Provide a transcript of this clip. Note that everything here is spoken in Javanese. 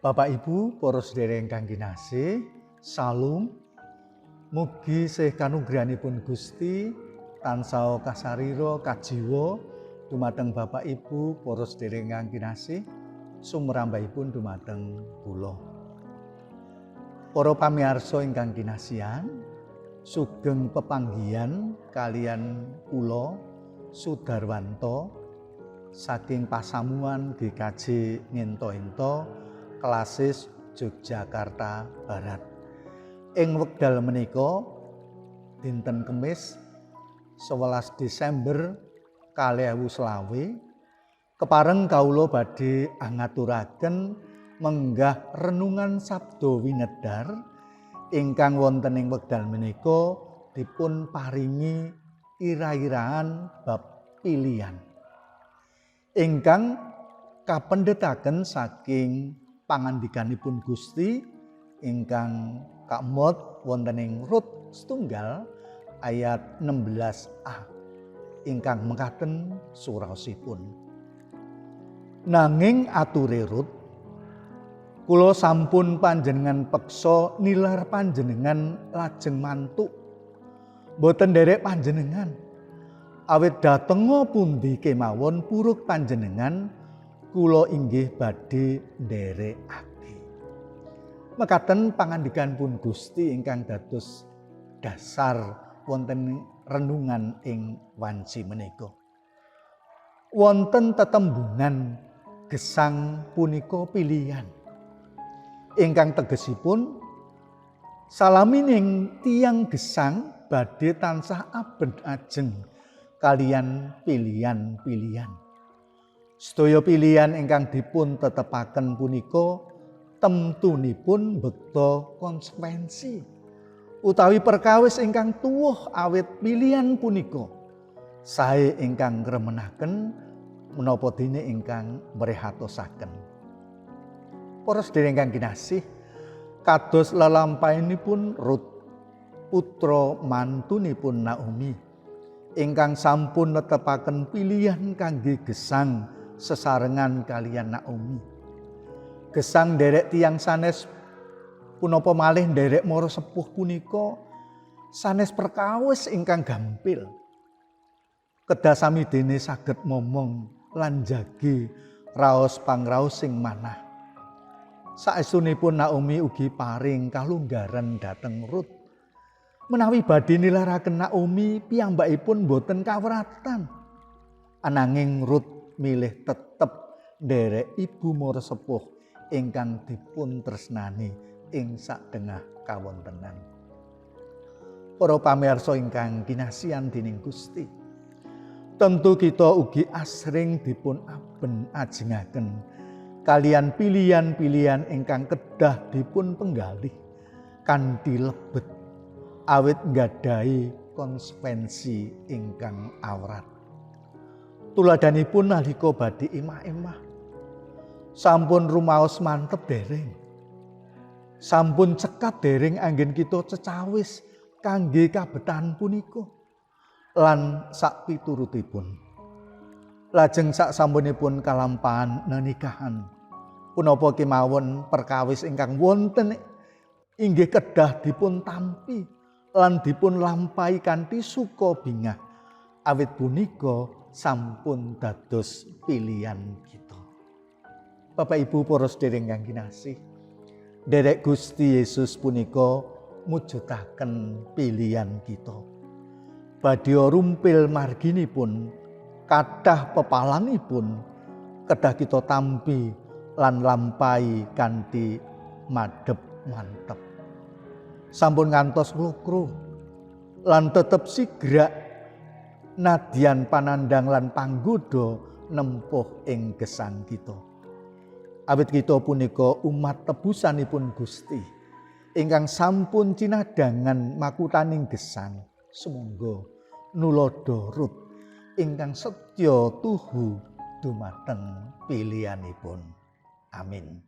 Bapak Ibu, para sedherek ingkang kinasih, Salam. Mugi sih kanugrahanipun Gusti tansah kasarira kajiwa dumateng Bapak Ibu, para sedherek ingkang kinasih, sumrambahipun dumateng kula. Para pamirsa ingkang kinasihan, sugeng pepanggihan kalian kula Sudarwanto saking pasamuan GKJ Ngento-ento Klasis Yogyakarta Barat. Ing wekdal menika dinten Kemis 11 Desember 2020 kepareng kawula badhe ngaturaken menggah renungan sabda winedhar ingkang wonten ing wekdal menika dipun paringi ira-iraan bab pilihan ingkang kapendhetaken saking pangandikanipun Gusti ingkang kamot wonten ing Rut setunggal ayat 16a ingkang mekaten suraosipun. Nanging ature Rut, kula sampun panjenengan peksa nilar panjenengan lajeng mantuk. Boten nderek panjenengan, awit datenga pundi kemawon puruk panjenengan kula inggih badhe nderekake. Mekaten pangandikanipun Gusti ingkang dados dasar wonten renungan ing wanci menika. Wonten tetembungan gesang punika pilihan ingkang tegesipun salamining tiyang gesang badhe tansah aben ajeng kaliyan pilihan-pilihan. Sedaya pilihan ingkang dipun tetepaken punika temtunipun bekta konsekuensi utawi perkawis ingkang tuwuh awit pilihan punika sae ingkang ngremenaken menapa dene ingkang mrehatosaken. Para sedherek ingkang kinasih, kados lelampahanipun Rut putra mantunipun Naomi ingkang sampun netepaken pilihan kangge gesang sesarengan kalian Naomi. Gesang nderek tiyang sanes punapa malih nderek mara sepuh punika sanes perkawis ingkang gampil. Kedah sami dene saged momong lan jagi raos pangraos sing manah. Saestunipun Naomi ugi paring kalunggaran dhateng Rut. Menawi badhe nilaraken Naomi piyambakipun boten kawratan. Ananging Rut milih tetep nderek ibu mara sepuh ingkang dipun tresnani ing sadengah kawontenan. Para pamirsa ingkang kinasihan dening Gusti, tentu kita ugi asring dipun aben ajengaken kalian pilihan-pilihan ingkang kedah dipun penggalih kanthi lebet awit nggadahi konsekuensi ingkang awrat. Tuladhanipun nalika badhe emah-emah sampun rumaos mantep dereng, sampun cekat dereng anggen kita cecawis kangge kabetahan punika lan sak piturutipun. Lajeng sak sampunipun kalampahan nenikahan punapa kemawon perkawis ingkang wonten inggih kedah dipun tampi lan dipun lampahi kanthi suka bingah awit punika sampun dados pilihan kita. Bapak Ibu para sedherek ingkang kinasih, nderek Gusti Yesus punika mujudaken pilihan kita. Badhe rumpil marginipun kathah pepalangipun kedah kita tampi lan lampahi kanthi madhep mantep. Sampun ngantos nglukru lan tetep sigrak nadyan panandang lan panggoda nempuh ing gesang kita. Awit kita punika umat tebusanipun Gusti ingkang sampun cinadangan makutaning gesang, sumangga nulada Rut ingkang setya tuhu dumateng pilihanipun. Amin.